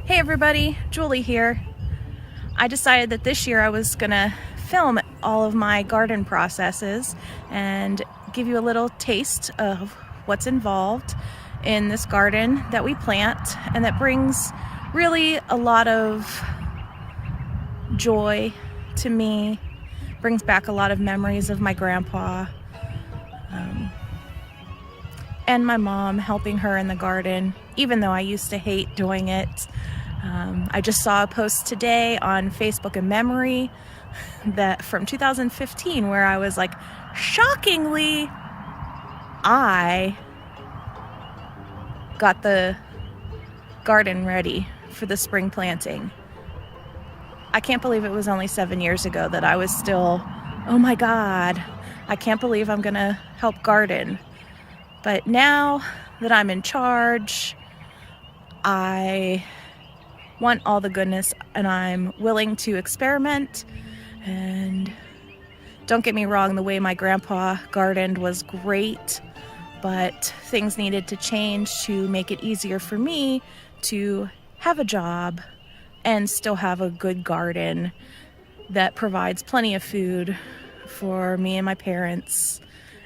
Hey everybody, Julie here. I decided that this year I was gonna film all of my garden processes and give you a little taste of what's involved in this garden that we plant, and that brings really a lot of joy to me, brings back a lot of memories of my grandpa and my mom, helping her in the garden, even though I used to hate doing it. I just saw a post today on Facebook in memory that from 2015 where I was like, shockingly, I got the garden ready for the spring planting. I can't believe it was only 7 years ago that I was still, oh my God, I can't believe I'm gonna help garden. But now that I'm in charge, I want all the goodness and I'm willing to experiment. And don't get me wrong, the way my grandpa gardened was great, but things needed to change to make it easier for me to have a job and still have a good garden that provides plenty of food for me and my parents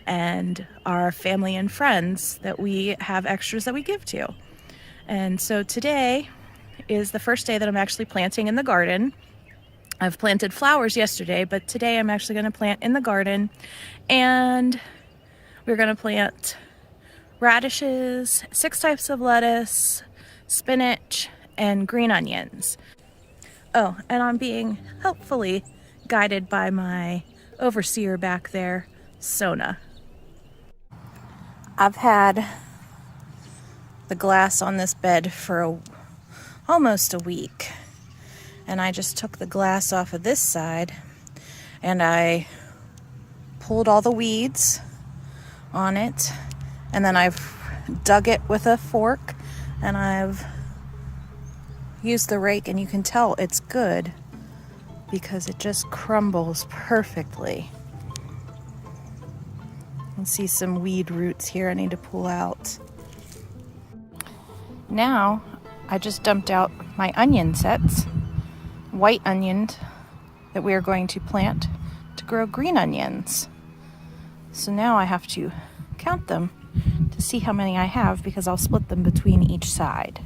and our family and friends that we have extras that we give to. And so today is the first day that I'm actually planting in the garden. I've planted flowers yesterday, but today I'm actually going to plant in the garden, and we're going to plant radishes, 6 types of lettuce, spinach, and green onions. Oh, and I'm being helpfully guided by my overseer back there, Sona. I've had the glass on this bed for almost a week, and I just took the glass off of this side and I pulled all the weeds on it, and then I've dug it with a fork and I've used the rake, and you can tell it's good because it just crumbles perfectly. You can see some weed roots here I need to pull out. Now I just dumped out my onion sets, white onions that we are going to plant to grow green onions. So now I have to count them to see how many I have, because I'll split them between each side.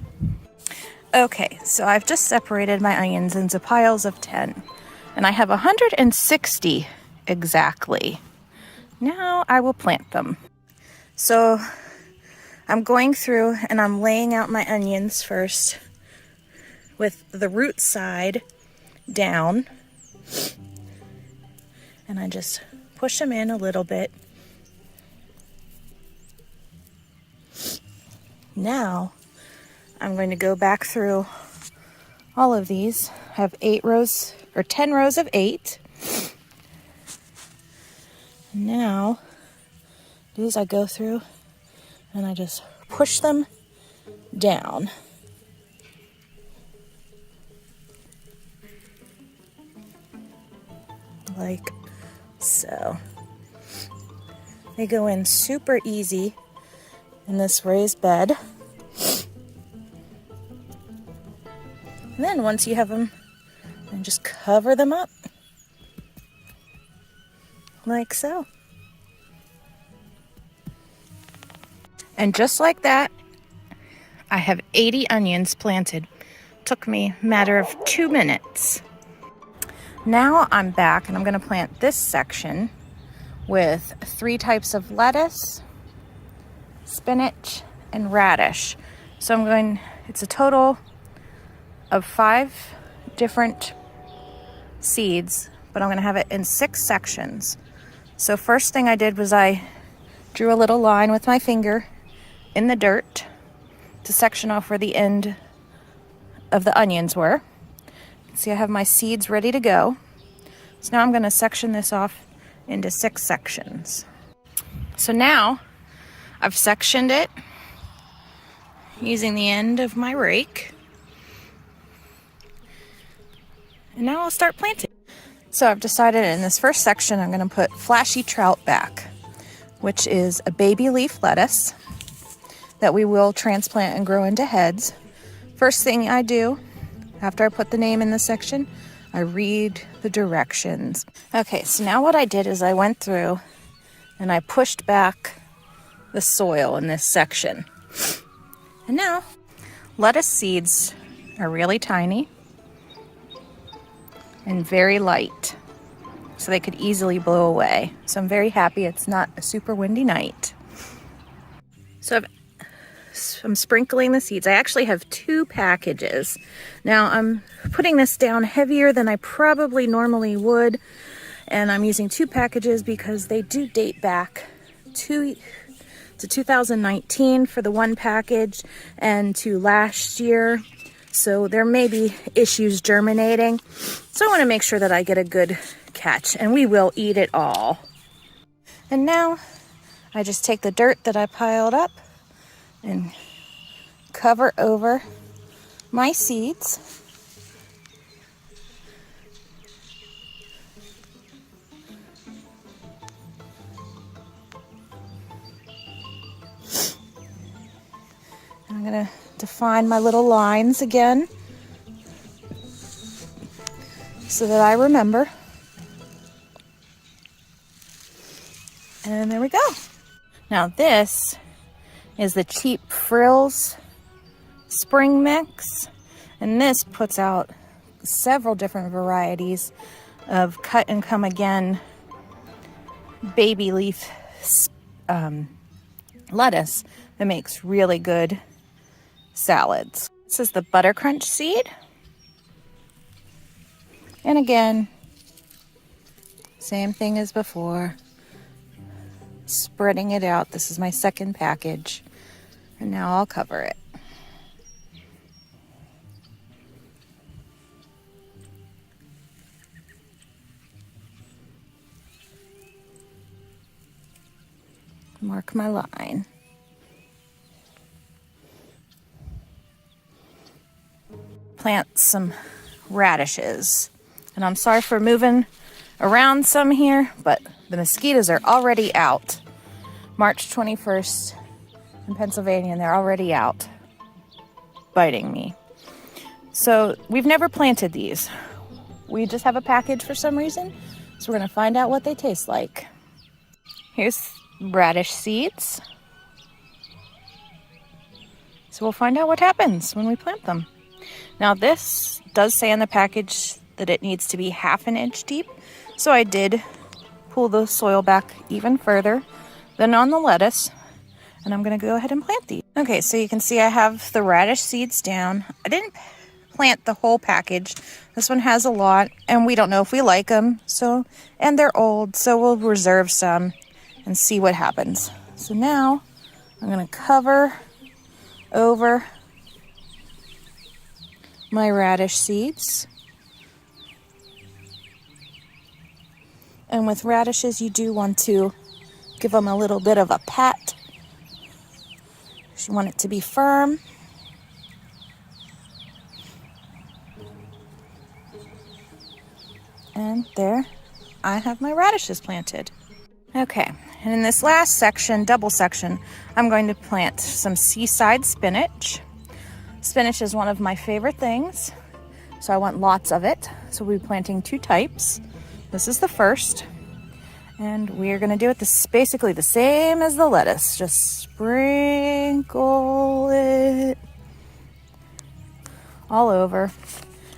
Okay, so I've just separated my onions into piles of 10, and I have 160 exactly. Now I will plant them. So I'm going through and I'm laying out my onions first with the root side down, and I just push them in a little bit. Now I'm going to go back through all of these. I have 8 rows or 10 rows of 8. Now as I go through and I just push them down. Like so. They go in super easy in this raised bed. And then once you have them, then just cover them up like so. And just like that, I have 80 onions planted. Took me a matter of 2 minutes. Now I'm back and I'm going to plant this section with 3 types of lettuce, spinach, and radish. So it's a total of 5 different seeds, but I'm going to have it in 6 sections. So first thing I did was I drew a little line with my finger in the dirt to section off where the end of the onions were. See, I have my seeds ready to go. So now I'm going to section this off into 6 sections. So now I've sectioned it using the end of my rake. And now I'll start planting. So I've decided in this first section I'm going to put Flashy Trout back, which is a baby leaf lettuce that we will transplant and grow into heads. First thing I do after I put the name in the section, I read the directions. Okay, so now what I did is I went through and I pushed back the soil in this section. And now, lettuce seeds are really tiny and very light, so they could easily blow away. So I'm very happy it's not a super windy night. So I'm sprinkling the seeds. I actually have 2 packages. Now I'm putting this down heavier than I probably normally would, and I'm using 2 packages because they do date back to 2019 for the one package and to last year. So there may be issues germinating. So I want to make sure that I get a good catch, and we will eat it all. And now I just take the dirt that I piled up and cover over my seeds. I'm going to define my little lines again so that I remember. And there we go. Now this is the Cheap Frills spring mix, and this puts out several different varieties of cut and come again baby leaf lettuce that makes really good salads. This is the butter crunch seed, and again, same thing as before, spreading it out. This is my second package, and now I'll cover it. Mark my line. Plant some radishes. And I'm sorry for moving around some here, but the mosquitoes are already out. March 21st in Pennsylvania, and they're already out biting me. So we've never planted these. We just have a package for some reason. So we're going to find out what they taste like. Here's radish seeds. So we'll find out what happens when we plant them. Now this does say on the package that it needs to be 1/2 inch deep. So I did pull the soil back even further than on the lettuce. And I'm going to go ahead and plant these. Okay, so you can see I have the radish seeds down. I didn't plant the whole package. This one has a lot, and we don't know if we like them. And they're old, so we'll reserve some and see what happens. So now I'm going to cover over my radish seeds. And with radishes, you do want to give them a little bit of a pat. You want it to be firm. And there I have my radishes planted. Okay, and in this last section, double section, I'm going to plant some Seaside spinach. Spinach is one of my favorite things, so I want lots of it. So we'll be planting 2 types. This is the first, and we're going to do it basically the same as the lettuce. Just sprinkle it all over.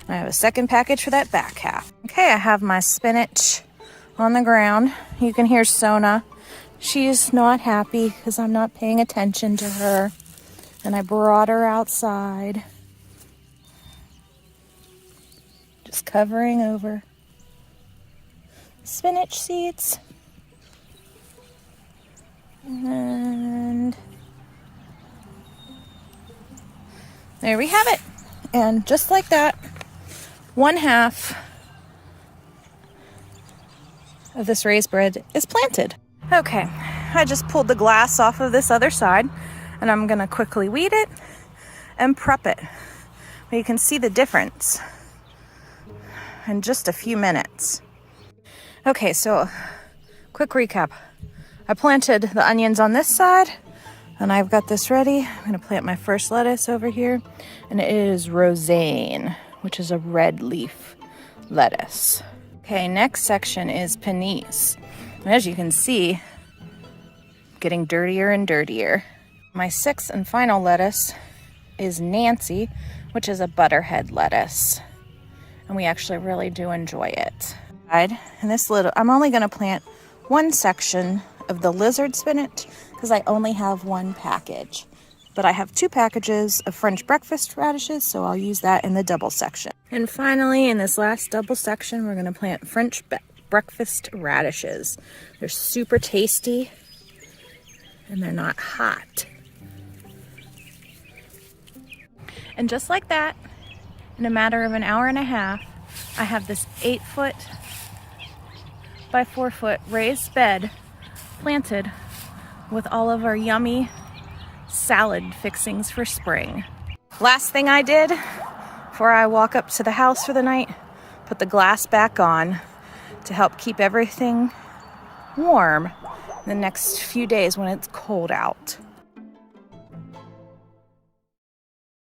I have a second package for that back half. Okay, I have my spinach on the ground. You can hear Sona. She's not happy because I'm not paying attention to her. And I brought her outside. Just covering over spinach seeds. And there we have it. And just like that, 1/2 of this raised bed is planted. Okay, I just pulled the glass off of this other side, and I'm gonna quickly weed it and prep it. But you can see the difference in just a few minutes. Okay, so quick recap. I planted the onions on this side, And I've got this ready. I'm gonna plant my first lettuce over here, and it is roseine, which is a red leaf lettuce. Okay, next section is panise. And as you can see, getting dirtier and dirtier. My sixth and final lettuce is Nancy, which is a butterhead lettuce. And we actually really do enjoy it. And this little, I'm only gonna plant one section of the lizard spinach because I only have one package. But I have 2 packages of French breakfast radishes, so I'll use that in the double section. And finally, in this last double section, we're gonna plant French breakfast radishes. They're super tasty and they're not hot. And just like that, in a matter of an hour and a half, I have this 8-foot by 4-foot raised bed planted with all of our yummy salad fixings for spring. Last thing I did before I walk up to the house for the night, put the glass back on to help keep everything warm the next few days when it's cold out.